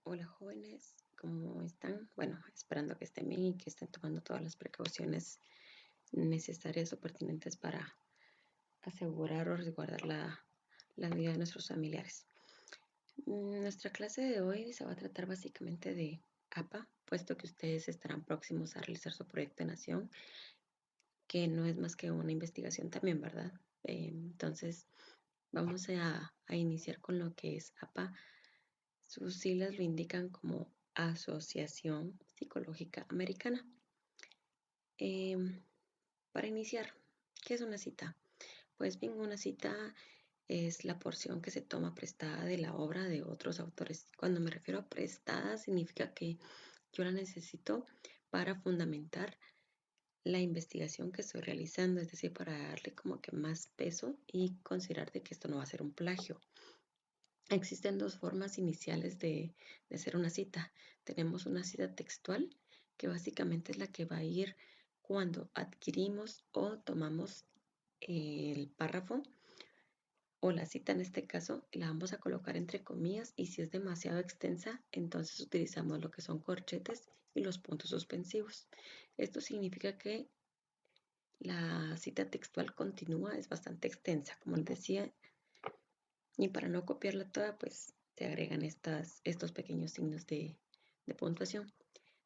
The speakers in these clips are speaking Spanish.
Hola jóvenes, ¿cómo están? Bueno, esperando que estén bien y que estén tomando todas las precauciones necesarias o pertinentes para asegurar o resguardar la vida de nuestros familiares. Nuestra clase de hoy se va a tratar básicamente de APA, puesto que ustedes estarán próximos a realizar su proyecto de nación, que no es más que una investigación también, ¿verdad? Entonces, vamos a iniciar con lo que es APA. Sus siglas lo indican como Asociación Psicológica Americana. Em, para iniciar, ¿qué es una cita? Pues bien, una cita es la porción que se toma prestada de la obra de otros autores. Cuando me refiero a prestada, significa que yo la necesito para fundamentar la investigación que estoy realizando, es decir, para darle como que más peso y considerar de que esto no va a ser un plagio. Existen dos formas iniciales de hacer una cita. Tenemos una cita textual, que básicamente es la que va a ir cuando adquirimos o tomamos el párrafo o la cita en este caso, la vamos a colocar entre comillas y si es demasiado extensa, entonces utilizamos lo que son corchetes y los puntos suspensivos. Esto significa que la cita textual continúa, es bastante extensa, como les decía, y para no copiarla toda, pues se agregan estos pequeños signos de puntuación.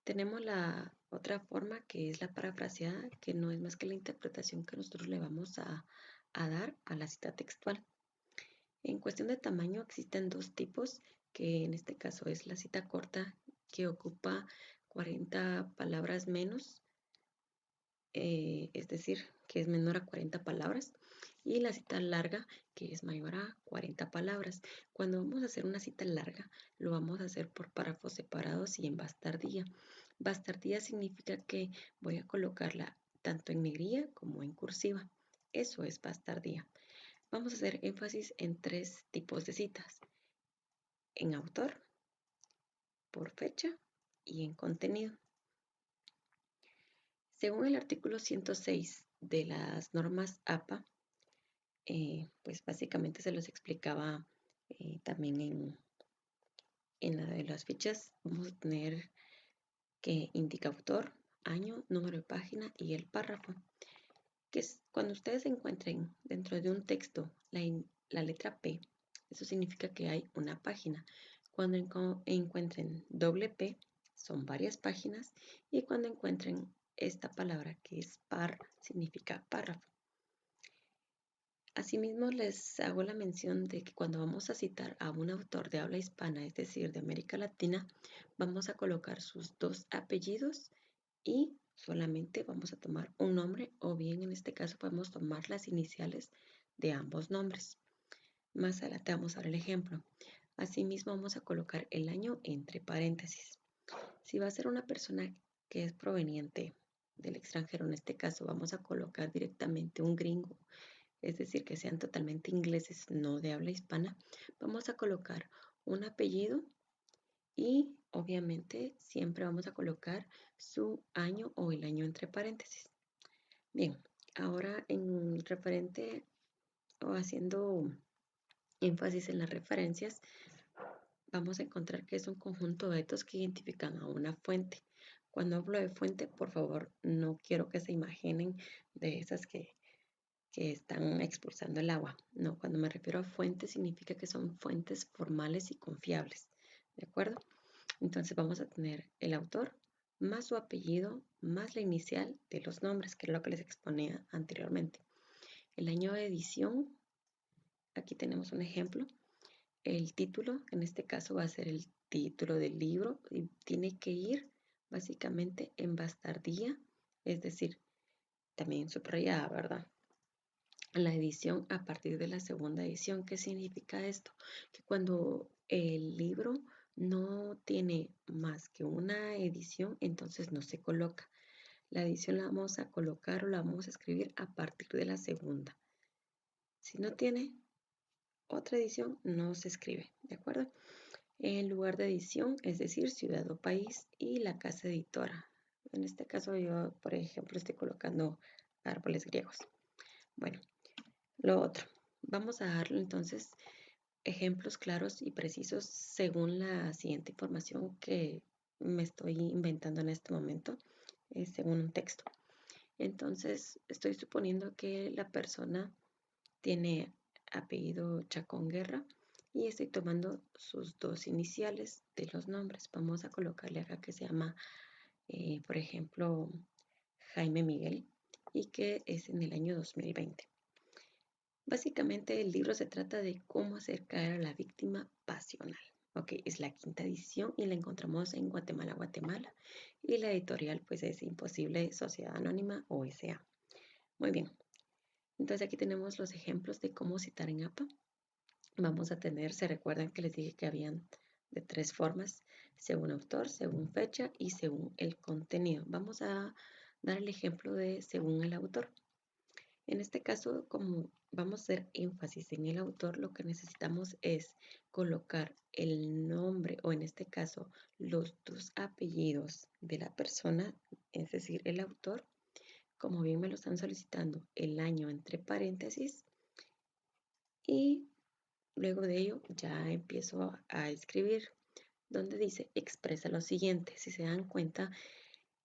Tenemos la otra forma que es la parafraseada, que no es más que la interpretación que nosotros le vamos a dar a la cita textual. En cuestión de tamaño existen dos tipos, que en este caso es la cita corta, que ocupa 40 palabras menos, es decir, que es menor a 40 palabras, y la cita larga, que es mayor a 40 palabras. Cuando vamos a hacer una cita larga, lo vamos a hacer por párrafos separados y en bastardía. Bastardía significa que voy a colocarla tanto en negrilla como en cursiva. Eso es bastardía. Vamos a hacer énfasis en tres tipos de citas: en autor, por fecha y en contenido. Según el artículo 106 de las normas APA, pues básicamente se los explicaba también en la de las fichas. Vamos a tener que indica autor, año, número de página y el párrafo. Que es cuando ustedes encuentren dentro de un texto la letra P, eso significa que hay una página. Cuando encuentren doble P, son varias páginas. Y cuando encuentren esta palabra que es par, significa párrafo. Asimismo, les hago la mención de que cuando vamos a citar a un autor de habla hispana, es decir, de América Latina, vamos a colocar sus dos apellidos y solamente vamos a tomar un nombre, o bien en este caso podemos tomar las iniciales de ambos nombres. Más adelante vamos a ver el ejemplo. Asimismo, vamos a colocar el año entre paréntesis. Si va a ser una persona que es proveniente del extranjero, en este caso vamos a colocar directamente un gringo, es decir, que sean totalmente ingleses, no de habla hispana, vamos a colocar un apellido y obviamente siempre vamos a colocar su año o el año entre paréntesis. Bien, ahora en referente o haciendo énfasis en las referencias, vamos a encontrar que es un conjunto de datos que identifican a una fuente. Cuando hablo de fuente, por favor, no quiero que se imaginen de esas que están expulsando el agua. No, cuando me refiero a fuentes significa que son fuentes formales y confiables. ¿De acuerdo? Entonces vamos a tener el autor más su apellido más la inicial de los nombres, que es lo que les exponía anteriormente. El año de edición, aquí tenemos un ejemplo. El título, en este caso va a ser el título del libro y tiene que ir básicamente en bastardía, es decir, también subrayada, ¿verdad? La edición a partir de la segunda edición. ¿Qué significa esto? Que cuando el libro no tiene más que una edición, entonces no se coloca. La edición la vamos a colocar o la vamos a escribir a partir de la segunda. Si no tiene otra edición, no se escribe, ¿de acuerdo? El lugar de edición, es decir, ciudad o país, y la casa editora. En este caso yo, por ejemplo, estoy colocando árboles griegos. Bueno, lo otro, vamos a darle entonces ejemplos claros y precisos según la siguiente información que me estoy inventando en este momento, según un texto. Entonces, estoy suponiendo que la persona tiene apellido Chacón Guerra y estoy tomando sus dos iniciales de los nombres. Vamos a colocarle acá que se llama, por ejemplo, Jaime Miguel y que es en el año 2020. Básicamente el libro se trata de cómo hacer caer a la víctima pasional. Ok, es la quinta edición y la encontramos en Guatemala, Guatemala. Y la editorial pues es Imposible Sociedad Anónima o SA. Muy bien, entonces aquí tenemos los ejemplos de cómo citar en APA. Vamos a tener, se recuerdan que les dije que habían de tres formas, según autor, según fecha y según el contenido. Vamos a dar el ejemplo de según el autor. En este caso, como vamos a hacer énfasis en el autor, lo que necesitamos es colocar el nombre o en este caso los dos apellidos de la persona, es decir, el autor, como bien me lo están solicitando, el año entre paréntesis y luego de ello ya empiezo a escribir donde dice expresa lo siguiente. Si se dan cuenta,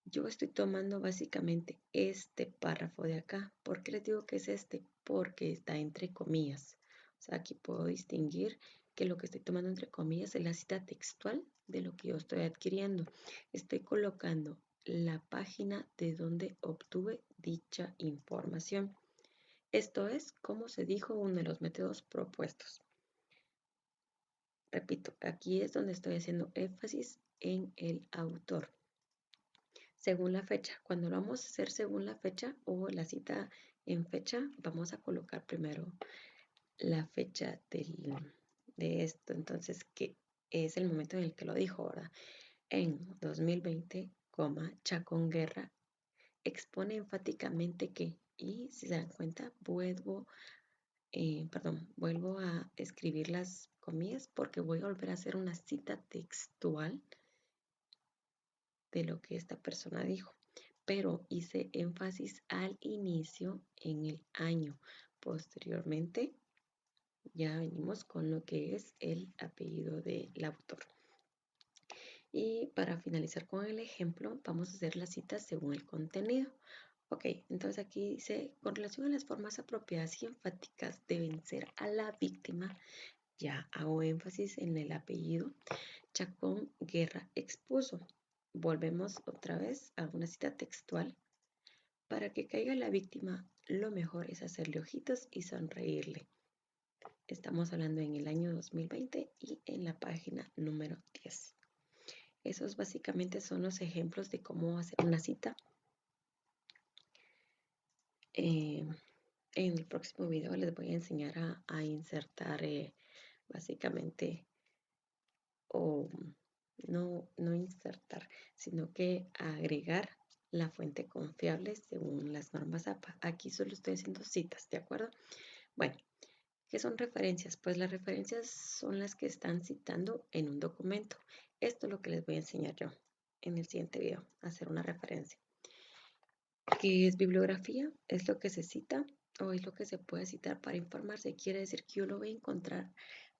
yo estoy tomando básicamente este párrafo de acá. ¿Por qué les digo que es este? Porque está entre comillas. O sea, aquí puedo distinguir que lo que estoy tomando entre comillas es la cita textual de lo que yo estoy adquiriendo. Estoy colocando la página de donde obtuve dicha información. Esto es como se dijo uno de los métodos propuestos. Repito, aquí es donde estoy haciendo énfasis en el autor. Según la fecha, cuando lo vamos a hacer según la fecha o la cita en fecha, vamos a colocar primero la fecha de esto. Entonces, que es el momento en el que lo dijo, ¿verdad? En 2020, Chacón Guerra expone enfáticamente que, y si se dan cuenta, vuelvo a escribir las comillas porque voy a volver a hacer una cita textual de lo que esta persona dijo, pero hice énfasis al inicio en el año. Posteriormente, ya venimos con lo que es el apellido del autor. Y para finalizar con el ejemplo, vamos a hacer la cita según el contenido. Ok, entonces aquí dice, con relación a las formas apropiadas y enfáticas de vencer a la víctima, ya hago énfasis en el apellido. Chacón Guerra expuso. Volvemos otra vez a una cita textual. Para que caiga la víctima, lo mejor es hacerle ojitos y sonreírle. Estamos hablando en el año 2020 y en la página número 10. Esos básicamente son los ejemplos de cómo hacer una cita. En el próximo video les voy a enseñar a insertar básicamente, o no insertar, sino que agregar la fuente confiable según las normas APA. Aquí solo estoy haciendo citas, ¿de acuerdo? Bueno, ¿qué son referencias? Pues las referencias son las que están citando en un documento. Esto es lo que les voy a enseñar yo en el siguiente video, hacer una referencia. ¿Qué es bibliografía? Es lo que se cita o es lo que se puede citar para informarse. Quiere decir que yo lo voy a encontrar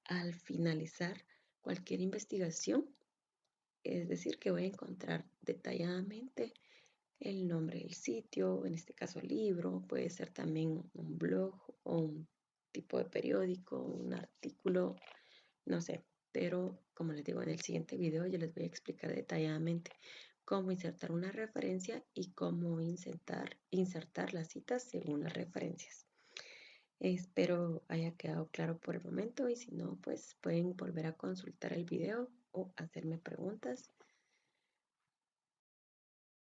al finalizar cualquier investigación. Es decir, que voy a encontrar detalladamente el nombre del sitio, en este caso libro, puede ser también un blog o un tipo de periódico, un artículo, no sé. Pero como les digo, en el siguiente video yo les voy a explicar detalladamente cómo insertar una referencia y cómo insertar las citas según las referencias. Espero haya quedado claro por el momento y si no, pues pueden volver a consultar el video o hacerme preguntas